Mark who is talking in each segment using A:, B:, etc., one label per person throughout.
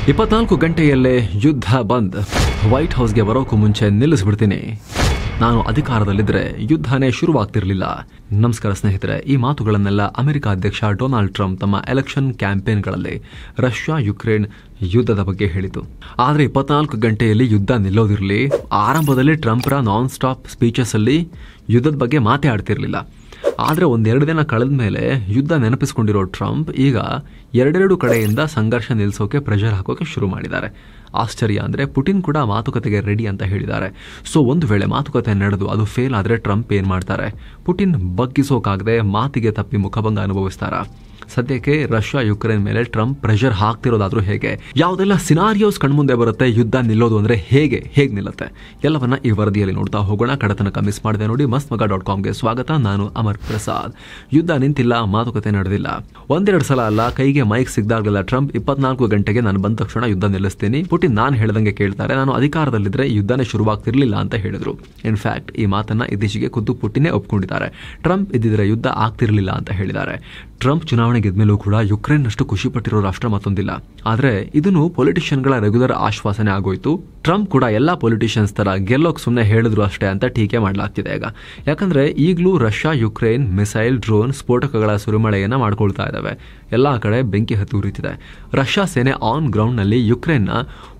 A: 24 ಗಂಟೆಯಲ್ಲೇ ಯುದ್ಧ ಬಂದ್. ವೈಟ್ ಹೌಸ್ಗೆ ಬರೋಕ್ಕೂ ಮುಂಚೆ ನಿಲ್ಲಿಸ್ಬಿಡ್ತೀನಿ. ನಾನು ಅಧಿಕಾರದಲ್ಲಿದ್ದರೆ ಯುದ್ಧನೇ ಶುರುವಾಗ್ತಿರ್ಲಿಲ್ಲ. ನಮಸ್ಕಾರ ಸ್ನೇಹಿತರೆ, ಈ ಮಾತುಗಳನ್ನೆಲ್ಲ ಅಮೆರಿಕ ಅಧ್ಯಕ್ಷ ಡೊನಾಲ್ಡ್ ಟ್ರಂಪ್ ತಮ್ಮ ಎಲೆಕ್ಷನ್ ಕ್ಯಾಂಪೇನ್ಗಳಲ್ಲಿ ರಷ್ಯಾ ಯುಕ್ರೇನ್ ಯುದ್ಧದ ಬಗ್ಗೆ ಹೇಳಿತು. ಆದರೆ 24 ಗಂಟೆಯಲ್ಲಿ ಯುದ್ಧ ನಿಲ್ಲೋದಿರಲಿ, ಆರಂಭದಲ್ಲಿ ಟ್ರಂಪ್ರ ನಾನ್ ಸ್ಟಾಪ್ ಸ್ಪೀಚಸ್ ಅಲ್ಲಿ ಯುದ್ಧದ ಬಗ್ಗೆ ಮಾತೇ ಆಡ್ತಿರ್ಲಿಲ್ಲ. ಆದರೆ ಒಂದೆರಡು ದಿನ ಕಳೆದ ಮೇಲೆ ಯುದ್ಧ ನೆನಪಿಸ್ಕೊಂಡಿರೋ ಟ್ರಂಪ್ ಈಗ ಎರಡೆರಡು ಕಡೆಯಿಂದ ಸಂಘರ್ಷ ನಿಲ್ಲಿಸೋಕೆ ಪ್ರೆಷರ್ ಹಾಕೋಕೆ ಶುರು ಮಾಡಿದ್ದಾರೆ. ಆಶ್ಚರ್ಯ ಅಂದರೆ ಪುಟಿನ್ ಕೂಡ ಮಾತುಕತೆಗೆ ರೆಡಿ ಅಂತ ಹೇಳಿದ್ದಾರೆ. ಸೊ ಒಂದು ವೇಳೆ ಮಾತುಕತೆ ನಡೆದು ಅದು ಫೇಲ್ ಆದರೆ ಟ್ರಂಪ್ ಏನು ಮಾಡ್ತಾರೆ? ಪುಟಿನ್ ಬಗ್ಗಿಸೋಕಾಗದೆ ಮಾತಿಗೆ ತಪ್ಪಿ ಮುಖಭಂಗ ಅನುಭವಿಸ್ತಾರಾ? ಸದ್ಯಕ್ಕೆ ರಷ್ಯಾ ಯುಕ್ರೇನ್ ಮೇಲೆ ಟ್ರಂಪ್ ಪ್ರೆಷರ್ ಹಾಕ್ತಿರೋದಾದ್ರೂ ಹೇಗೆ? ಯಾವುದೆಲ್ಲ ಸಿನಾರಿಯೋಸ್ ಕಣ್ಮುಂದೆ ಬರುತ್ತೆ? ಯುದ್ಧ ನಿಲ್ಲೋದು ಅಂದ್ರೆ ಹೇಗೆ ನಿಲ್ಲುತ್ತೆ? ಎಲ್ಲವನ್ನ ಈ ವರದಿಯಲ್ಲಿ ನೋಡ್ತಾ ಹೋಗೋಣ. ಕಡತನಕ ಮಿಸ್ ಮಾಡಿದೆ ನೋಡಿ. mastmaga.comಗೆ ಸ್ವಾಗತ. ನಾನು ಅಮರ್ ಪ್ರಸಾದ್. ಯುದ್ಧ ನಿಂತಿಲ್ಲ, ಮಾತುಕತೆ ನಡೆದಿಲ್ಲ. ಒಂದೆರಡು ಸಲ ಅಲ್ಲ, ಕೈಗೆ ಮೈಕ್ ಸಿಗ್ದಾಗಲೆಲ್ಲ ಟ್ರಂಪ್ 24 ಗಂಟೆಗೆ ನಾನು ಬಂದ ತಕ್ಷಣ ಯುದ್ಧ ನಿಲ್ಲಿಸ್ತೀನಿ, ಪುಟಿನ್ ನಾನು ಹೇಳ್ದಂಗೆ ಕೇಳ್ತಾರೆ, ನಾನು ಅಧಿಕಾರದಲ್ಲಿದ್ರೆ ಯುದ್ಧನೇ ಶುರುವಾಗ್ತಿರ್ಲಿಲ್ಲ ಅಂತ ಹೇಳಿದ್ರು. ಇನ್ಫ್ಯಾಕ್ಟ್ ಈ ಮಾತನ್ನ ಇತ್ತೀಚೆಗೆ ಖುದ್ದು ಪುಟಿನೇ ಒಪ್ಕೊಂಡಿದ್ದಾರೆ. ಟ್ರಂಪ್ ಇದ್ದಿದ್ರೆ ಯುದ್ಧ ಆಗ್ತಿರ್ಲಿಲ್ಲ ಅಂತ ಹೇಳಿದ್ದಾರೆ. ಟ್ರಂಪ್ ಚುನಾವಣೆ ಗೆದ್ಮೇಲೂ ಕೂಡ ಯುಕ್ರೇನ್ ಅಷ್ಟು ಖುಷಿ ಪಟ್ಟಿರೋ ರಾಷ್ಟ್ರ ಮತ್ತೊಂದಿಲ್ಲ. ಆದ್ರೆ ಇದನ್ನು ಪೊಲಿಟಿಷಿಯನ್ಗಳ ರೆಗ್ಯುಲರ್ ಆಶ್ವಾಸನೆ ಆಗೋಯ್ತು. ಟ್ರಂಪ್ ಕೂಡ ಎಲ್ಲಾ ಪೊಲಿಟಿಷಿಯನ್ಸ್ ತರ ಗೆಲ್ಲೋಕ್ ಸುಮ್ಮನೆ ಹೇಳಿದ್ರು ಅಷ್ಟೇ ಅಂತ ಟೀಕೆ ಮಾಡಲಾಗ್ತಿದೆ ಈಗ. ಯಾಕಂದ್ರೆ ಈಗಲೂ ರಷ್ಯಾ ಯುಕ್ರೇನ್ ಮಿಸೈಲ್, ಡ್ರೋನ್, ಸ್ಫೋಟಕಗಳ ಸುರಿಮಳೆಯನ್ನ ಮಾಡ್ಕೊಳ್ತಾ ಇದ್ದಾವೆ. ಎಲ್ಲಾ ಕಡೆ ಬೆಂಕಿ ಹತ್ತಿ ಉರಿತಿದೆ. ರಷ್ಯಾ ಸೇನೆ ಆನ್ ಗ್ರೌಂಡ್ ನಲ್ಲಿ ಯುಕ್ರೇನ್ನ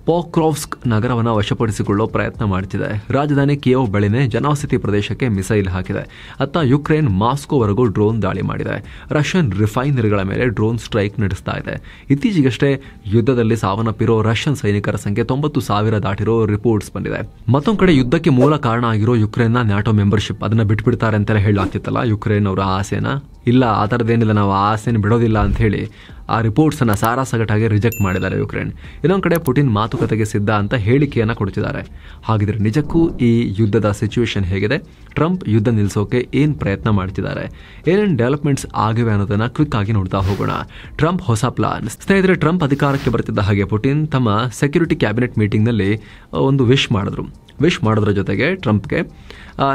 A: ಪೋಕ್ರೋವ್ಸ್ಕ್ ನಗರವನ್ನು ವಶಪಡಿಸಿಕೊಳ್ಳೋ ಪ್ರಯತ್ನ ಮಾಡ್ತಿದೆ. ರಾಜಧಾನಿ ಕಿಯೇವ್ ಬಳಿನೇ ಜನವಸತಿ ಪ್ರದೇಶಕ್ಕೆ ಮಿಸೈಲ್ ಹಾಕಿದೆ. ಅತ್ತ ಯುಕ್ರೇನ್ ಮಾಸ್ಕೋವರೆಗೂ ಡ್ರೋನ್ ದಾಳಿ ಮಾಡಿದೆ. ರಷ್ಯನ್ ರಿಫೈನರಿಗಳ ಮೇಲೆ ಡ್ರೋನ್ ಸ್ಟ್ರೈಕ್ ನಡೆಸ್ತಾ ಇದೆ. ಇತ್ತೀಚೆಗಷ್ಟೇ ಯುದ್ಧದಲ್ಲಿ ಸಾವನ್ನಪ್ಪಿರೋ ರಷ್ಯನ್ ಸೈನಿಕರ ಸಂಖ್ಯೆ 90,000 ದಾಟಿರೋ ರಿಪೋರ್ಟ್ಸ್ ಬಂದಿದೆ. ಮತ್ತೊಂದು ಕಡೆ ಯುದ್ಧಕ್ಕೆ ಮೂಲ ಕಾರಣ ಆಗಿರೋ ಯುಕ್ರೇನ್ನ ನ್ಯಾಟೋ ಮೆಂಬರ್ಶಿಪ್ ಅದನ್ನ ಬಿಟ್ಬಿಡ್ತಾರೆ ಅಂತೆಲ್ಲ ಹೇಳಲಾಗ್ತಿತ್ತಲ್ಲ ಯುಕ್ರೇನ್ ಅವರ ಆಸೆನ. ಇಲ್ಲ, ಆ ಥರದ್ದೇನಿಲ್ಲ, ನಾವು ಆ ಆಸೆನ ಬಿಡೋದಿಲ್ಲ ಅಂತ ಹೇಳಿ ಆ ರಿಪೋರ್ಟ್ಸ್ ಅನ್ನ ಸಾರಾಸಗಟಾಗಿ ರಿಜೆಕ್ಟ್ ಮಾಡಿದ್ದಾರೆ ಯುಕ್ರೇನ್. ಇನ್ನೊಂದು ಕಡೆ ಪುಟಿನ್ ಮಾತುಕತೆಗೆ ಸಿದ್ಧ ಅಂತ ಹೇಳಿಕೆಯನ್ನ ಕೊಡ್ತಿದ್ದಾರೆ. ಹಾಗಿದ್ರೆ ನಿಜಕ್ಕೂ ಈ ಯುದ್ಧದ ಸಿಚುವೇಶನ್ ಹೇಗಿದೆ? ಟ್ರಂಪ್ ಯುದ್ಧ ನಿಲ್ಲಿಸೋಕೆ ಏನ್ ಪ್ರಯತ್ನ ಮಾಡ್ತಿದ್ದಾರೆ? ಏನೇನು ಡೆವಲಪ್ಮೆಂಟ್ಸ್ ಆಗಿವೆ ಅನ್ನೋದನ್ನ ಕ್ವಿಕ್ ಆಗಿ ನೋಡ್ತಾ ಹೋಗೋಣ. ಟ್ರಂಪ್ ಹೊಸ ಪ್ಲಾನ್. ಸ್ನೇಹಿತರೆ, ಟ್ರಂಪ್ ಅಧಿಕಾರಕ್ಕೆ ಬರ್ತಿದ್ದ ಹಾಗೆ ಪುಟಿನ್ ತಮ್ಮ ಸೆಕ್ಯೂರಿಟಿ ಕ್ಯಾಬಿನೆಟ್ ಮೀಟಿಂಗ್ ನಲ್ಲಿ ಒಂದು ವಿಶ್ ಮಾಡೋದ್ರ ಜೊತೆಗೆ ಟ್ರಂಪ್ಗೆ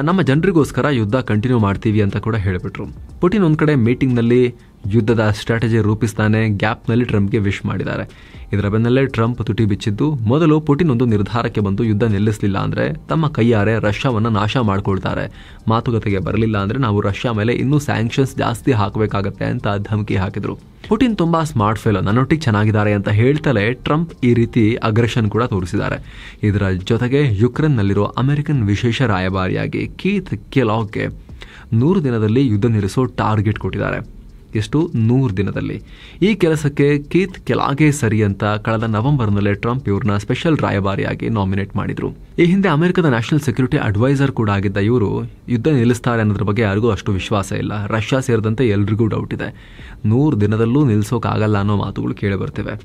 A: ನಮ್ಮ ಜನರಿಗೋಸ್ಕರ ಯುದ್ಧ ಕಂಟಿನ್ಯೂ ಮಾಡ್ತೀವಿ ಅಂತ ಕೂಡ ಹೇಳಿಬಿಟ್ರು. ಪುಟಿನ್ ಒಂದ್ ಕಡೆ ಮೀಟಿಂಗ್ ನಲ್ಲಿ ಯುದ್ಧದ ಸ್ಟ್ರಾಟಜಿ ರೂಪಿಸ್ತಾನೆ, ಗ್ಯಾಪ್ನಲ್ಲಿ ಟ್ರಂಪ್ಗೆ ವಿಶ್ ಮಾಡಿದ್ದಾರೆ. ಇದರ ಬೆನ್ನಲ್ಲೇ ಟ್ರಂಪ್ ತುಟಿ ಬಿಚ್ಚಿದ್ದು. ಮೊದಲು ಪುಟಿನ್ ಒಂದು ನಿರ್ಧಾರಕ್ಕೆ ಬಂದು ಯುದ್ಧ ನಿಲ್ಲಿಸಲಿಲ್ಲ ಅಂದ್ರೆ ತಮ್ಮ ಕೈಯಾರೆ ರಷ್ಯಾವನ್ನ ನಾಶ ಮಾಡ್ಕೊಳ್ತಾರೆ, ಮಾತುಕತೆಗೆ ಬರಲಿಲ್ಲ ಅಂದ್ರೆ ನಾವು ರಷ್ಯಾ ಮೇಲೆ ಇನ್ನೂ ಸ್ಯಾಂಕ್ಷನ್ಸ್ ಜಾಸ್ತಿ ಹಾಕಬೇಕಾಗತ್ತೆ ಅಂತ ಧಮಕಿ ಹಾಕಿದ್ರು. ಪುಟಿನ್ ತುಂಬಾ ಸ್ಮಾರ್ಟ್ ಫೆಲೋ, ನನ್ನೊಟ್ಟಿಗೆ ಚೆನ್ನಾಗಿದ್ದಾರೆ ಅಂತ ಹೇಳ್ತಲೇ ಟ್ರಂಪ್ ಈ ರೀತಿ ಅಗ್ರೆಷನ್ ಕೂಡ ತೋರಿಸಿದ್ದಾರೆ. ಇದರ ಜೊತೆಗೆ ಯುಕ್ರೇನ್ನಲ್ಲಿರೋ ಅಮೆರಿಕನ್ ವಿಶೇಷ ರಾಯಭಾರಿಯಾಗಿ ಕೀತ್ ಕೆಲಾಗ್ಗೆ 100 ದಿನದಲ್ಲಿ ಯುದ್ಧ ನಿಲ್ಲಿಸೋ ಟಾರ್ಗೆಟ್ ಕೊಟ್ಟಿದ್ದಾರೆ. ಎಷ್ಟು? 100 ದಿನದಲ್ಲಿ. ಈ ಕೆಲಸಕ್ಕೆ ಕೀತ್ ಕೆಲಾಗೆ ಸರಿ ಅಂತ ಕಳೆದ ನವೆಂಬರ್ನಲ್ಲೇ ಟ್ರಂಪ್ ಇವ್ರನ್ನ ಸ್ಪೆಷಲ್ ರಾಯಭಾರಿಯಾಗಿ ನಾಮಿನೇಟ್ ಮಾಡಿದ್ರು. ಈ ಹಿಂದೆ ಅಮೆರಿಕದ ನ್ಯಾಷನಲ್ ಸೆಕ್ಯೂರಿಟಿ ಅಡ್ವೈಸರ್ ಕೂಡ ಆಗಿದ್ದ ಇವರು ಯುದ್ಧ ನಿಲ್ಲಿಸ್ತಾರೆ ಅನ್ನೋದ್ರ ಬಗ್ಗೆ ಯಾರಿಗೂ ಅಷ್ಟು ವಿಶ್ವಾಸ ಇಲ್ಲ. ರಷ್ಯಾ ಸೇರಿದಂತೆ ಎಲ್ರಿಗೂ ಡೌಟ್ ಇದೆ. 100 ದಿನದಲ್ಲೂ ನಿಲ್ಲಿಸೋಕ್ಕಾಗಲ್ಲ ಅನ್ನೋ ಮಾತುಗಳು ಕೇಳಿ ಬರ್ತಿವೆ.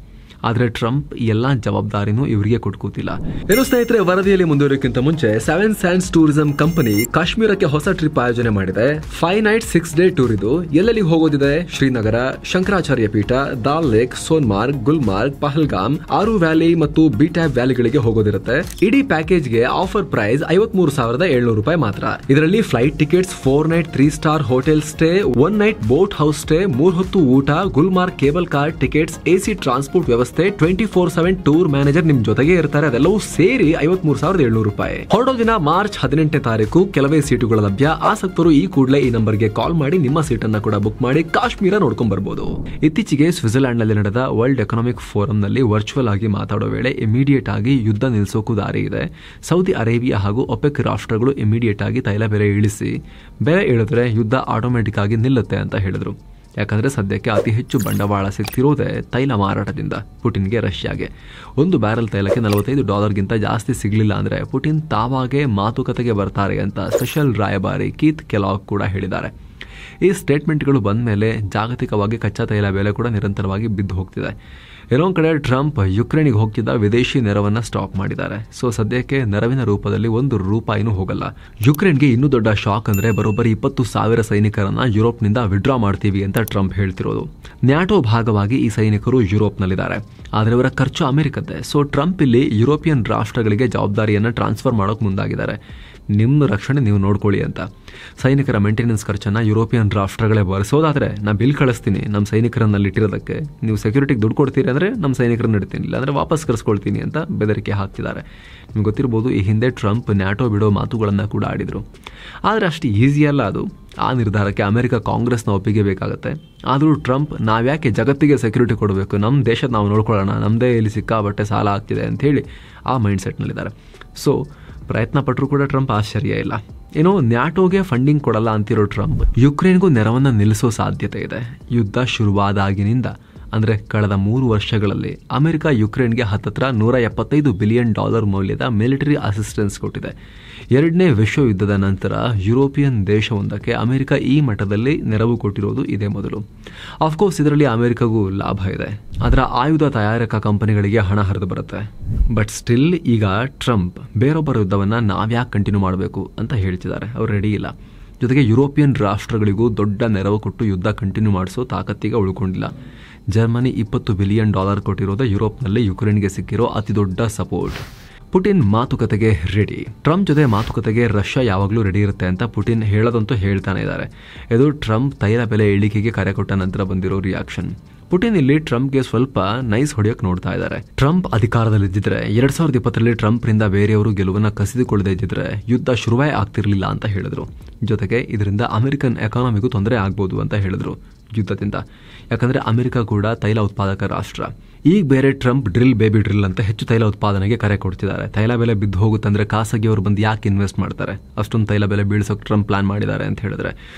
A: ಆದ್ರೆ ಟ್ರಂಪ್ ಎಲ್ಲಾ ಜವಾಬ್ದಾರಿನೂ ಇವರಿಗೆ ಕೊಟ್ಕೋತಿಲ್ಲ. ಏನು ಸ್ನೇಹಿತರೆ, ವರದಿಯಲ್ಲಿ ಮುಂದುವರಿಯೋಕ್ಕಿಂತ ಮುಂಚೆ 7 Sands ಟೂರಿಸಂ ಕಂಪನಿ ಕಾಶ್ಮೀರಕ್ಕೆ ಹೊಸ ಟ್ರಿಪ್ ಆಯೋಜನೆ ಮಾಡಿದೆ. 5 night 6 day ಟೂರ್ ಇದು. ಎಲ್ಲೆಲ್ಲಿ ಹೋಗೋದಿದೆ? ಶ್ರೀನಗರ, ಶಂಕರಾಚಾರ್ಯ ಪೀಠ, ದಾಲ್ ಲೇಕ್, ಸೋನ್ಮಾರ್ಗ್, ಗುಲ್ಮಾರ್ಗ್, ಪಹಲ್ಗಾಮ್, ಆರು ವ್ಯಾಲಿ ಮತ್ತು ಬಿಟ್ಯಾಬ್ ವ್ಯಾಲಿಗಳಿಗೆ ಹೋಗೋದಿರುತ್ತೆ. ಇಡೀ ಪ್ಯಾಕೇಜ್ಗೆ ಆಫರ್ ಪ್ರೈಸ್ 53,700 ರೂಪಾಯಿ ಮಾತ್ರ. ಇದರಲ್ಲಿ flight tickets, 4 night 3 star hotel stay, 1 night boat house stay, 3 ಹೊತ್ತು ಊಟ, Gulmarg cable car tickets, AC transport ವ್ಯವಸ್ಥೆ, 24/7 ಟೂರ್ ಮ್ಯಾನೇಜರ್ ನಿಮ್ ಜೊತೆಗೆ ಇರ್ತಾರೆ. ಅದೆಲ್ಲವೂ ಸೇರಿ 53,700 ರೂಪಾಯಿ. ಹೊರಡೋ ದಿನ ಮಾರ್ಚ್ 18ನೇ ತಾರೀಕು. ಕೆಲವೇ ಸೀಟುಗಳ ಲಭ್ಯ. ಆಸಕ್ತರು ಈ ಕೂಡಲೇ ಈ ನಂಬರ್ಗೆ ಕಾಲ್ ಮಾಡಿ ನಿಮ್ಮ ಸೀಟನ್ನ ಕೂಡ ಬುಕ್ ಮಾಡಿ ಕಾಶ್ಮೀರ ನೋಡ್ಕೊಂಡ್ ಬರ್ಬೋದು. ಇತ್ತೀಚೆಗೆ ಸ್ವಿಟ್ಜರ್ಲ್ಯಾಂಡ್ ನಲ್ಲಿ ನಡೆದ ವರ್ಲ್ಡ್ ಎಕನಾಮಿಕ್ ಫೋರಂ ನಲ್ಲಿ ವರ್ಚುವಲ್ ಆಗಿ ಮಾತಾಡೋ ವೇಳೆ ಇಮಿಡಿಯೇಟ್ ಆಗಿ ಯುದ್ಧ ನಿಲ್ಲಿಸೋಕು ದಾರಿ ಇದೆ. ಸೌದಿ ಅರೇಬಿಯಾ ಹಾಗೂ ಒಪೆಕ್ ರಾಷ್ಟ್ರಗಳು ಇಮಿಡಿಯೇಟ್ ಆಗಿ ತೈಲ ಬೆಲೆ ಇಳಿಸಿ, ಬೆಲೆ ಇಳಿದ್ರೆ ಯುದ್ಧ ಆಟೋಮೆಟಿಕ್ ಆಗಿ ನಿಲ್ಲುತ್ತೆ ಅಂತ ಹೇಳಿದ್ರು. ಯಾಕಂದ್ರೆ ಸದ್ಯಕ್ಕೆ ಅತಿ ಹೆಚ್ಚು ಬಂಡವಾಳ ಸಿಗ್ತಿರೋದೇ ತೈಲ ಮಾರಾಟದಿಂದ ಪುಟಿನ್ಗೆ, ರಷ್ಯಾಗೆ. 1 ಬ್ಯಾರೆಲ್ ತೈಲಕ್ಕೆ $45 ಜಾಸ್ತಿ ಸಿಗ್ಲಿಲ್ಲ ಅಂದ್ರೆ ಪುಟಿನ್ ತಾವಾಗೆ ಮಾತುಕತೆಗೆ ಬರ್ತಾರೆ ಅಂತ ಸ್ಪೆಷಲ್ ರಾಯಭಾರಿ ಕೀತ್ ಕೆಲಾಗ್ ಕೂಡ ಹೇಳಿದ್ದಾರೆ. ಈ ಸ್ಟೇಟ್ಮೆಂಟ್ಗಳು ಬಂದ ಮೇಲೆ ಜಾಗತಿಕವಾಗಿ ಕಚ್ಚಾ ತೈಲ ಬೆಲೆ ಕೂಡ ನಿರಂತರವಾಗಿ ಬಿದ್ದು ಹೋಗ್ತಿದೆ. ಇನ್ನೊಂದು ಕಡೆ ಟ್ರಂಪ್ ಯುಕ್ರೇನ್ಗೆ ಹೋಗ್ತಿದ್ದ ವಿದೇಶಿ ನೆರವನ್ನ ಸ್ಟಾಪ್ ಮಾಡಿದ್ದಾರೆ. ಸೊ ಸದ್ಯಕ್ಕೆ ನೆರವಿನ ರೂಪದಲ್ಲಿ $1 ಹೋಗಲ್ಲ. ಯುಕ್ರೇನ್ಗೆ ಇನ್ನೂ ದೊಡ್ಡ ಶಾಕ್ ಅಂದ್ರೆ ಬರೋಬ್ಬರಿ 20,000 ಸೈನಿಕರನ್ನ ಯುರೋಪ್ನಿಂದ ವಿಡ್ರಾ ಮಾಡ್ತೀವಿ ಅಂತ ಟ್ರಂಪ್ ಹೇಳ್ತಿರೋದು. ನ್ಯಾಟೋ ಭಾಗವಾಗಿ ಈ ಸೈನಿಕರು ಯುರೋಪ್ನಲ್ಲಿದ್ದಾರೆ, ಆದ್ರೆ ಇವರ ಖರ್ಚು ಅಮೆರಿಕದ್ದೇ. ಸೊ ಟ್ರಂಪ್ ಇಲ್ಲಿ ಯುರೋಪಿಯನ್ ರಾಷ್ಟ್ರಗಳಿಗೆ ಜವಾಬ್ದಾರಿಯನ್ನ ಟ್ರಾನ್ಸ್ಫರ್ ಮಾಡೋಕ್ ಮುಂದಾಗಿದ್ದಾರೆ. ನಿಮ್ಮ ರಕ್ಷಣೆ ನೀವು ನೋಡ್ಕೊಳ್ಳಿ ಅಂತ. ಸೈನಿಕರ ಮೇಂಟೆನೆನ್ಸ್ ಖರ್ಚನ್ನು ಯುರೋಪಿಯನ್ ರಾಷ್ಟ್ರಗಳೇ ಭರಿಸೋದಾದರೆ ನಾನು ಬಿಲ್ ಕಳಿಸ್ತೀನಿ ನಮ್ಮ ಸೈನಿಕರನ್ನ ಇಟ್ಟಿರೋದಕ್ಕೆ, ನೀವು ಸೆಕ್ಯೂರಿಟಿಗೆ ದುಡ್ಡು ಕೊಡ್ತೀರಿ ಅಂದರೆ ನಮ್ಮ ಸೈನಿಕರನ್ನ ಇಡ್ತೀನಿ, ಇಲ್ಲಾಂದರೆ ವಾಪಸ್ ಕರೆಸ್ಕೊಳ್ತೀನಿ ಅಂತ ಬೆದರಿಕೆ ಹಾಕ್ತಿದ್ದಾರೆ. ನಿಮ್ಗೆ ಗೊತ್ತಿರ್ಬೋದು, ಈ ಹಿಂದೆ ಟ್ರಂಪ್ ನ್ಯಾಟೋ ಬಿಡೋ ಮಾತುಗಳನ್ನು ಕೂಡ ಆಡಿದರು. ಆದರೆ ಅಷ್ಟು ಈಸಿಯಲ್ಲ ಅದು. ಆ ನಿರ್ಧಾರಕ್ಕೆ ಅಮೆರಿಕ ಕಾಂಗ್ರೆಸ್ನ ಒಪ್ಪಿಗೆ ಬೇಕಾಗುತ್ತೆ. ಆದರೂ ಟ್ರಂಪ್ ನಾವ್ಯಾಕೆ ಜಗತ್ತಿಗೆ ಸೆಕ್ಯೂರಿಟಿ ಕೊಡಬೇಕು, ನಮ್ಮ ದೇಶದ ನಾವು ನೋಡ್ಕೊಳ್ಳೋಣ, ನಮ್ಮದೇ ಇಲ್ಲಿ ಸಿಕ್ಕಾಬಟ್ಟೆ ಸಾಲ ಆಗ್ತಿದೆ ಅಂಥೇಳಿ ಆ ಮೈಂಡ್ಸೆಟ್ನಲ್ಲಿದ್ದಾರೆ. ಸೊ ಪ್ರಯತ್ನ ಪಟ್ಟರೂ ಕೂಡ ಟ್ರಂಪ್ ಆಶ್ಚರ್ಯ ಇಲ್ಲ. ಏನೋ ನ್ಯಾಟೋಗೆ ಫಂಡಿಂಗ್ ಕೊಡಲ್ಲ ಅಂತಿರೋ ಟ್ರಂಪ್ ಯುಕ್ರೇನ್ಗೂ ನೆರವನ್ನು ನಿಲ್ಲಿಸೋ ಸಾಧ್ಯತೆ ಇದೆ. ಯುದ್ಧ ಶುರುವಾದಾಗಿನಿಂದ ಅಂದರೆ ಕಳೆದ 3 ವರ್ಷಗಳಲ್ಲಿ ಅಮೆರಿಕ ಯುಕ್ರೇನ್ಗೆ ಹತ್ತತ್ರ $175 ಬಿಲಿಯನ್ ಮೌಲ್ಯದ ಮಿಲಿಟರಿ ಅಸಿಸ್ಟೆನ್ಸ್ ಕೊಟ್ಟಿದೆ. 2ನೇ ವಿಶ್ವಯುದ್ಧದ ನಂತರ ಯುರೋಪಿಯನ್ ದೇಶವೊಂದಕ್ಕೆ ಅಮೆರಿಕ ಈ ಮಟ್ಟದಲ್ಲಿ ನೆರವು ಕೊಟ್ಟಿರೋದು ಇದೇ ಮೊದಲು. ಆಫ್ಕೋರ್ಸ್ ಇದರಲ್ಲಿ ಅಮೆರಿಕಗೂ ಲಾಭ ಇದೆ, ಅದರ ಆಯುಧ ತಯಾರಕ ಕಂಪನಿಗಳಿಗೆ ಹಣ ಹರಿದು ಬರುತ್ತೆ. ಬಟ್ ಸ್ಟಿಲ್ ಈಗ ಟ್ರಂಪ್ ಬೇರೊಬ್ಬರ ಯುದ್ಧವನ್ನು ನಾವ್ಯಾಕೆ ಕಂಟಿನ್ಯೂ ಮಾಡಬೇಕು ಅಂತ ಹೇಳ್ತಿದ್ದಾರೆ. ಅವ್ರು ರೆಡಿ ಇಲ್ಲ. ಜೊತೆಗೆ ಯುರೋಪಿಯನ್ ರಾಷ್ಟ್ರಗಳಿಗೂ ದೊಡ್ಡ ನೆರವು ಕೊಟ್ಟು ಯುದ್ಧ ಕಂಟಿನ್ಯೂ ಮಾಡಿಸೋ ತಾಕತ್ತಿಗೆ ಉಳ್ಕೊಂಡಿಲ್ಲ. ಜರ್ಮನಿ $20 ಬಿಲಿಯನ್ ಕೊಟ್ಟಿರೋದು ಯುರೋಪ್ನಲ್ಲಿ ಯುಕ್ರೇನ್ಗೆ ಸಿಕ್ಕಿರೋ ಅತಿ ದೊಡ್ಡ ಸಪೋರ್ಟ್. ಪುಟಿನ್ ಮಾತುಕತೆಗೆ ರೆಡಿ. ಟ್ರಂಪ್ ಜೊತೆ ಮಾತುಕತೆಗೆ ರಷ್ಯಾ ಯಾವಾಗಲೂ ರೆಡಿ ಇರುತ್ತೆ ಅಂತ ಪುಟಿನ್ ಹೇಳೋದಂತೂ ಹೇಳ್ತಾನೆ ಇದ್ದಾರೆ. ಇದು ಟ್ರಂಪ್ ತೈಲ ಬೆಲೆ ಇಳಿಕೆಗೆ ಕರೆ ಕೊಟ್ಟ ನಂತರ ಬಂದಿರೋ ರಿಯಾಕ್ಷನ್. ಪುಟಿನ್ ಇಲ್ಲಿ ಟ್ರಂಪ್ಗೆ ಸ್ವಲ್ಪ ನೈಸ್ ಹೊಡೆಯೋಕೆ ನೋಡ್ತಾ ಇದ್ದಾರೆ. ಟ್ರಂಪ್ ಅಧಿಕಾರದಲ್ಲಿದ್ದಿದ್ರೆ 2020ರಲ್ಲಿ ಟ್ರಂಪ್ರಿಂದ ಬೇರೆಯವರು ಗೆಲುವನ್ನು ಕಸಿದುಕೊಳ್ಳದೆ ಇದ್ದಿದ್ರೆ ಯುದ್ಧ ಶುರುವೇ ಆಗ್ತಿರ್ಲಿಲ್ಲ ಅಂತ ಹೇಳಿದ್ರು. ಜೊತೆಗೆ ಇದರಿಂದ ಅಮೆರಿಕನ್ ಎಕಾನಮಿಗೂ ತೊಂದರೆ ಆಗ್ಬೋದು ಅಂತ ಹೇಳಿದ್ರು ಯುದ್ಧದಿಂದ. ಯಾಕಂದ್ರೆ ಅಮೆರಿಕ ಕೂಡ ತೈಲ ಉತ್ಪಾದಕ ರಾಷ್ಟ್ರ. ಈಗ ಬೇರೆ ಟ್ರಂಪ್ ಡ್ರಿಲ್ ಬೇಬಿ ಡ್ರಿಲ್ ಅಂತ ಹೆಚ್ಚು ತೈಲ ಉತ್ಪಾದನೆಗೆ ಕರೆ ಕೊಡ್ತಿದ್ದಾರೆ. ತೈಲ ಬೆಲೆ ಬಿದ್ದು ಹೋಗುತ್ತಂದ್ರೆ ಖಾಸಗಿಯವರು ಬಂದು ಯಾಕೆ ಇನ್ವೆಸ್ಟ್ ಮಾಡ್ತಾರೆ, ಅಷ್ಟೊಂದು ತೈಲ ಬೆಲೆ ಬೀಳ್ಸೋಕೆ ಟ್ರಂಪ್ ಪ್ಲಾನ್ ಮಾಡಿದ್ದಾರೆ ಅಂತ ಹೇಳಿದ್ರೆ.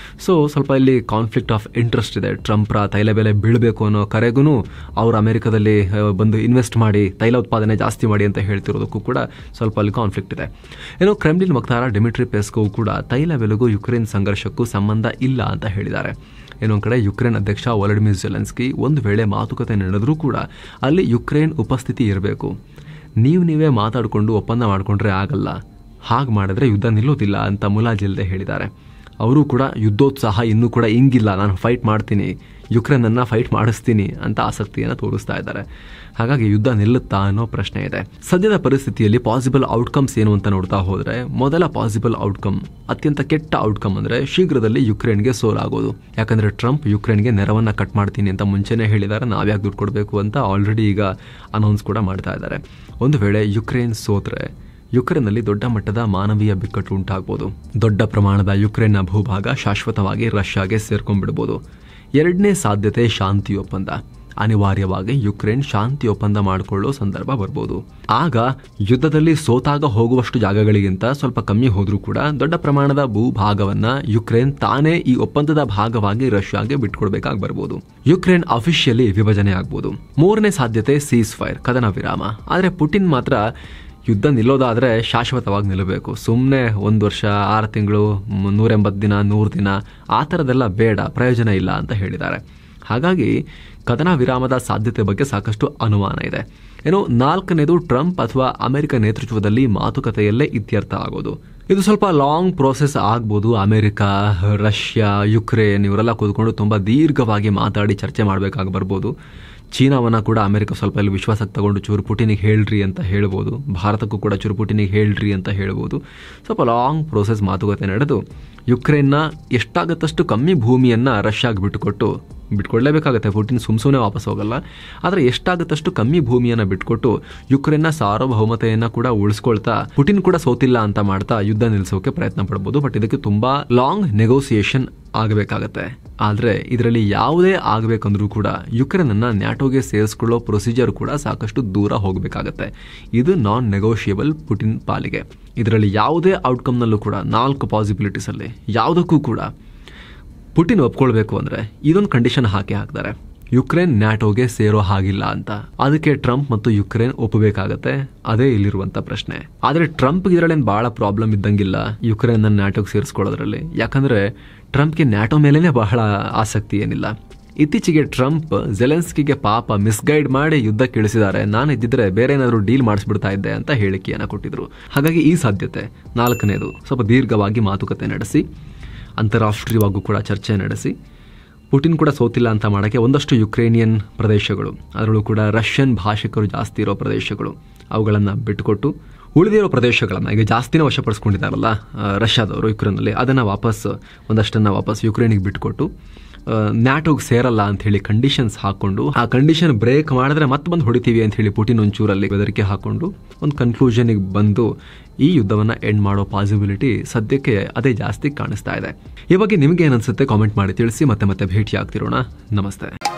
A: ಸೊ ಸ್ವಲ್ಪ ಇಲ್ಲಿ ಕಾನ್ಫ್ಲಿಕ್ಟ್ ಆಫ್ ಇಂಟ್ರೆಸ್ಟ್ ಇದೆ. ಟ್ರಂಪ್ರ ತೈಲ ಬೆಲೆ ಬೀಳಬೇಕು ಅನ್ನೋ ಕರೆಗೂ ಅವ್ರು ಅಮೆರಿಕದಲ್ಲಿ ಬಂದು ಇನ್ವೆಸ್ಟ್ ಮಾಡಿ ತೈಲ ಉತ್ಪಾದನೆ ಜಾಸ್ತಿ ಮಾಡಿ ಅಂತ ಹೇಳ್ತಿರೋದಕ್ಕೂ ಕೂಡ ಸ್ವಲ್ಪ ಅಲ್ಲಿ ಕಾನ್ಫ್ಲಿಕ್ಟ್ ಇದೆ. ಏನೋ ಕ್ರೆಮ್ಲಿನ್ ವಕ್ತಾರ ಡಿಮಿಟ್ರಿ ಪೆಸ್ಕೋವ್ ಕೂಡ ತೈಲ ಬೆಲೆಗೂ ಯುಕ್ರೇನ್ ಸಂಘರ್ಷಕ್ಕೂ ಸಂಬಂಧ ಇಲ್ಲ ಅಂತ ಹೇಳಿದ್ದಾರೆ. ಇನ್ನೊಂದು ಕಡೆ ಯುಕ್ರೇನ್ ಅಧ್ಯಕ್ಷ ವೊಲಡಿಮಿರ್ ಜೆಲೆನ್ಸ್ಕಿ ಒಂದು ವೇಳೆ ಮಾತುಕತೆ ನಡೆದರೂ ಕೂಡ ಅಲ್ಲಿ ಯುಕ್ರೇನ್ ಉಪಸ್ಥಿತಿ ಇರಬೇಕು. ನೀವೇ ಮಾತಾಡಿಕೊಂಡು ಒಪ್ಪಂದ ಮಾಡಿಕೊಂಡ್ರೆ ಆಗಲ್ಲ, ಹಾಗೆ ಮಾಡಿದ್ರೆ ಯುದ್ಧ ನಿಲ್ಲೋದಿಲ್ಲ ಅಂತ ಮುಲಾಜಿಲ್ಲದೆ ಹೇಳಿದ್ದಾರೆ. ಅವರು ಕೂಡ ಯುದ್ಧೋತ್ಸಾಹ ಇನ್ನೂ ಕೂಡ ಹಿಂಗಿಲ್ಲ, ನಾನು ಫೈಟ್ ಮಾಡ್ತೀನಿ, ಯುಕ್ರೇನನ್ನು ಫೈಟ್ ಮಾಡಿಸ್ತೀನಿ ಅಂತ ಆಸಕ್ತಿಯನ್ನು ತೋರಿಸ್ತಾ ಇದ್ದಾರೆ. ಹಾಗಾಗಿ ಯುದ್ಧ ನಿಲ್ಲುತ್ತಾ ಅನ್ನೋ ಪ್ರಶ್ನೆ ಇದೆ. ಸದ್ಯದ ಪರಿಸ್ಥಿತಿಯಲ್ಲಿ ಪಾಸಿಬಲ್ ಔಟ್ಕಮ್ಸ್ ಏನು ಅಂತ ನೋಡ್ತಾ ಹೋದ್ರೆ, ಮೊದಲ ಪಾಸಿಬಲ್ ಔಟ್ಕಮ್, ಅತ್ಯಂತ ಕೆಟ್ಟ ಔಟ್ಕಮ್ ಅಂದ್ರೆ ಶೀಘ್ರದಲ್ಲಿ ಯುಕ್ರೇನ್ಗೆ ಸೋಲಾಗೋದು. ಯಾಕಂದ್ರೆ ಟ್ರಂಪ್ ಯುಕ್ರೇನ್ಗೆ ನೆರವನ್ನ ಕಟ್ ಮಾಡ್ತೀನಿ ಅಂತ ಮುಂಚೆನೇ ಹೇಳಿದ್ದಾರೆ. ನಾವ್ಯಾಕೆ ದುಡ್ಡು ಕೊಡಬೇಕು ಅಂತ ಆಲ್ರೆಡಿ ಈಗ ಅನೌನ್ಸ್ ಕೂಡ ಮಾಡ್ತಾ ಇದ್ದಾರೆ. ಒಂದು ವೇಳೆ ಯುಕ್ರೇನ್ ಸೋತ್ರೆ ಯುಕ್ರೇನ್ನಲ್ಲಿ ದೊಡ್ಡ ಮಟ್ಟದ ಮಾನವೀಯ ಬಿಕ್ಕಟ್ಟು ಉಂಟಾಗಬಹುದು. ದೊಡ್ಡ ಪ್ರಮಾಣದ ಯುಕ್ರೇನ್ನ ಭೂಭಾಗ ಶಾಶ್ವತವಾಗಿ ರಷ್ಯಾಗೆ ಸೇರ್ಕೊಂಡ್ಬಿಡ್ಬೋದು. 2ನೇ ಸಾಧ್ಯತೆ ಶಾಂತಿ ಒಪ್ಪಂದ. ಅನಿವಾರ್ಯವಾಗಿ ಯುಕ್ರೇನ್ ಶಾಂತಿ ಒಪ್ಪಂದ ಮಾಡಿಕೊಳ್ಳೋ ಸಂದರ್ಭ ಬರ್ಬೋದು. ಆಗ ಯುದ್ಧದಲ್ಲಿ ಸೋತಾಗ ಹೋಗುವಷ್ಟು ಜಾಗಗಳಿಗಿಂತ ಸ್ವಲ್ಪ ಕಮ್ಮಿ ಹೋದ್ರೂ ಕೂಡ ದೊಡ್ಡ ಪ್ರಮಾಣದ ಭೂಭಾಗವನ್ನ ಯುಕ್ರೇನ್ ತಾನೇ ಈ ಒಪ್ಪಂದದ ಭಾಗವಾಗಿ ರಷ್ಯಾಗೆ ಬಿಟ್ಕೊಡ್ಬೇಕಾಗಿ ಬರ್ಬೋದು. ಯುಕ್ರೇನ್ ಅಫಿಷಿಯಲಿ ವಿಭಜನೆ ಆಗ್ಬೋದು. 3ನೇ ಸಾಧ್ಯತೆ ಸೀಸ್ ಫೈರ್, ಕದನ ವಿರಾಮ. ಆದ್ರೆ ಪುಟಿನ್ ಮಾತ್ರ ಯುದ್ಧ ನಿಲ್ಲೋದಾದ್ರೆ ಶಾಶ್ವತವಾಗಿ ನಿಲ್ಲಬೇಕು. ಸುಮ್ಮನೆ 1 ವರ್ಷ 6 ತಿಂಗಳು 180 ದಿನ 100 ದಿನ ಆ ಥರದೆಲ್ಲ ಬೇಡ, ಪ್ರಯೋಜನ ಇಲ್ಲ ಅಂತ ಹೇಳಿದ್ದಾರೆ. ಹಾಗಾಗಿ ಕದನ ವಿರಾಮದ ಸಾಧ್ಯತೆ ಬಗ್ಗೆ ಸಾಕಷ್ಟು ಅನುಮಾನ ಇದೆ. ಏನೋ 4ನೇದು ಟ್ರಂಪ್ ಅಥವಾ ಅಮೆರಿಕ ನೇತೃತ್ವದಲ್ಲಿ ಮಾತುಕತೆಯಲ್ಲೇ ಇತ್ಯರ್ಥ ಆಗೋದು. ಇದು ಸ್ವಲ್ಪ ಲಾಂಗ್ ಪ್ರೋಸೆಸ್ ಆಗ್ಬೋದು. ಅಮೆರಿಕ, ರಷ್ಯಾ, ಯುಕ್ರೇನ್ ಇವರೆಲ್ಲ ಕೂತ್ಕೊಂಡು ತುಂಬಾ ದೀರ್ಘವಾಗಿ ಮಾತಾಡಿ ಚರ್ಚೆ ಮಾಡಬೇಕಾಗಿ ಬರ್ಬೋದು. ಚೀನಾವನ್ನ ಕೂಡ ಅಮೆರಿಕ ಸ್ವಲ್ಪ ಇಲ್ಲಿ ವಿಶ್ವಾಸಕ್ಕೆ ತಗೊಂಡು ಚೂರು ಪುಟಿನಿಗೆ ಹೇಳ್ರಿ ಅಂತ ಹೇಳ್ಬೋದು. ಭಾರತಕ್ಕೂ ಕೂಡ ಚೂರು ಪುಟಿನಿಗೆ ಹೇಳ್ರಿ ಅಂತ ಹೇಳ್ಬೋದು. ಸ್ವಲ್ಪ ಲಾಂಗ್ ಪ್ರೋಸೆಸ್ ಮಾತುಕತೆ ನಡೆದು ಯುಕ್ರೇನ್ನ ಎಷ್ಟಾಗತ್ತಷ್ಟು ಕಮ್ಮಿ ಭೂಮಿಯನ್ನ ರಷ್ಯಾಗೆ ಬಿಟ್ಕೊಡ್ಲೇಬೇಕಾಗತ್ತೆ. ಪುಟಿನ್ ಸುಮ್ಸುನೆ ವಾಪಸ್ ಹೋಗಲ್ಲ. ಆದರೆ ಎಷ್ಟಾಗತ್ತಷ್ಟು ಕಮ್ಮಿ ಭೂಮಿಯನ್ನ ಬಿಟ್ಕೊಟ್ಟು ಯುಕ್ರೇನ್ನ ಸಾರ್ವಭೌಮತೆಯನ್ನ ಕೂಡ ಉಳಿಸ್ಕೊಳ್ತಾ ಪುಟಿನ್ ಕೂಡ ಸೋತಿಲ್ಲ ಅಂತ ಮಾಡ್ತಾ ಯುದ್ಧ ನಿಲ್ಲಿಸೋಕೆ ಪ್ರಯತ್ನ ಪಡ್ಬೋದು. ಬಟ್ ಇದಕ್ಕೆ ತುಂಬಾ ಲಾಂಗ್ ನೆಗೋಸಿಯೇಷನ್ ಆಗಬೇಕಾಗತ್ತೆ. ಆದ್ರೆ ಇದರಲ್ಲಿ ಯಾವುದೇ ಆಗಬೇಕಂದ್ರೂ ಕೂಡ ಯುಕ್ರೇನ್ ಅನ್ನ ನ್ಯಾಟೋಗೆ ಸೇರಿಸ್ಕೊಳ್ಳೋ ಪ್ರೊಸೀಜರ್ ಕೂಡ ಸಾಕಷ್ಟು ದೂರ ಹೋಗಬೇಕಾಗತ್ತೆ. ಇದು ನಾನ್ ನೆಗೋಷಿಯಬಲ್ ಪುಟಿನ್ ಪಾಲಿಗೆ. ಇದರಲ್ಲಿ ಯಾವುದೇ ಔಟ್ಕಮ್ ನಲ್ಲೂ ಕೂಡ 4 ಪಾಸಿಬಿಲಿಟೀಸ್ ಅಲ್ಲಿ ಯಾವುದಕ್ಕೂ ಕೂಡ ಪುಟಿನ್ ಒಪ್ಕೊಳ್ಬೇಕು ಅಂದ್ರೆ ಇದೊಂದು ಕಂಡೀಷನ್ ಹಾಕ್ತಾರೆ, ಯುಕ್ರೇನ್ ನ್ಯಾಟೋಗೆ ಸೇರೋ ಹಾಗಿಲ್ಲ ಅಂತ. ಅದಕ್ಕೆ ಟ್ರಂಪ್ ಮತ್ತು ಯುಕ್ರೇನ್ ಒಪ್ಪಬೇಕಾಗತ್ತೆ. ಅದೇ ಇಲ್ಲಿರುವಂತ ಪ್ರಶ್ನೆ. ಆದ್ರೆ ಟ್ರಂಪ್ ಇದರಲ್ಲಿ ಬಹಳ ಪ್ರಾಬ್ಲಮ್ ಇದ್ದಂಗಿಲ್ಲ ಯುಕ್ರೇನ್ ನ್ಯಾಟೋಗೆ ಸೇರಿಸ್ಕೊಳ್ಳೋದ್ರಲ್ಲಿ. ಯಾಕಂದ್ರೆ ಟ್ರಂಪ್ಗೆ ನ್ಯಾಟೋ ಮೇಲೇನೆ ಬಹಳ ಆಸಕ್ತಿ ಏನಿಲ್ಲ. ಇತ್ತೀಚೆಗೆ ಟ್ರಂಪ್ ಜೆಲೆನ್ಸ್ಕಿಗೆ ಪಾಪ ಮಿಸ್ಗೈಡ್ ಮಾಡಿ ಯುದ್ಧ ಇಳಿಸಿದ್ದಾರೆ, ನಾನು ಇದ್ದಿದ್ರೆ ಬೇರೆ ಏನಾದರೂ ಡೀಲ್ ಮಾಡಿಸ್ಬಿಡ್ತಾ ಇದ್ದೆ ಅಂತ ಹೇಳಿಕೆಯನ್ನು ಕೊಟ್ಟಿದ್ರು. ಹಾಗಾಗಿ ಈ ಸಾಧ್ಯತೆ 4ನೇದು ಸ್ವಲ್ಪ ದೀರ್ಘವಾಗಿ ಮಾತುಕತೆ ನಡೆಸಿ ಅಂತಾರಾಷ್ಟ್ರೀಯವಾಗೂ ಕೂಡ ಚರ್ಚೆ ನಡೆಸಿ ಪುಟಿನ್ ಕೂಡ ಸೋತಿಲ್ಲ ಅಂತ ಮಾಡೋಕ್ಕೆ ಒಂದಷ್ಟು ಯುಕ್ರೇನಿಯನ್ ಪ್ರದೇಶಗಳು, ಅದರಲ್ಲೂ ಕೂಡ ರಷ್ಯನ್ ಭಾಷಿಕರು ಜಾಸ್ತಿ ಇರೋ ಪ್ರದೇಶಗಳು, ಅವುಗಳನ್ನು ಬಿಟ್ಟುಕೊಟ್ಟು ಉಳಿದಿರೋ ಪ್ರದೇಶಗಳನ್ನು ಈಗ ಜಾಸ್ತಿನೇ ವಶಪಡಿಸ್ಕೊಂಡಿದ್ದಾರಲ್ಲ ರಷ್ಯಾದವರು ಯುಕ್ರೇನ್ನಲ್ಲಿ, ಅದನ್ನು ಒಂದಷ್ಟನ್ನು ವಾಪಸ್ ಯುಕ್ರೇನಿಗೆ ಬಿಟ್ಕೊಟ್ಟು ನ್ಯಾಟೋಗೆ ಸೇರಲ್ಲ ಅಂತ ಹೇಳಿ ಕಂಡೀಷನ್ಸ್ ಹಾಕೊಂಡು, ಆ ಕಂಡೀಷನ್ ಬ್ರೇಕ್ ಮಾಡಿದ್ರೆ ಮತ್ತೆ ಬಂದು ಹೊಡಿತೀವಿ ಅಂತ ಹೇಳಿ ಪುಟಿನ್ ಒಂಚೂರಲ್ಲಿ ಬೆದರಿಕೆ ಹಾಕೊಂಡು ಒಂದು ಕನ್ಕ್ಲೂಷನ್ಗೆ ಬಂದು ಈ ಯುದ್ಧವನ್ನು ಎಂಡ್ ಮಾಡೋ ಪಾಸಿಬಿಲಿಟಿ ಸದ್ಯಕ್ಕೆ ಅದೇ ಜಾಸ್ತಿ ಕಾಣಿಸ್ತಾ ಇದೆ. ಈ ಬಗ್ಗೆ ನಿಮ್ಗೆ ಏನನ್ಸುತ್ತೆ ಕಾಮೆಂಟ್ ಮಾಡಿ ತಿಳಿಸಿ. ಮತ್ತೆ ಭೇಟಿ ಆಗ್ತಿರೋಣ. ನಮಸ್ತೆ.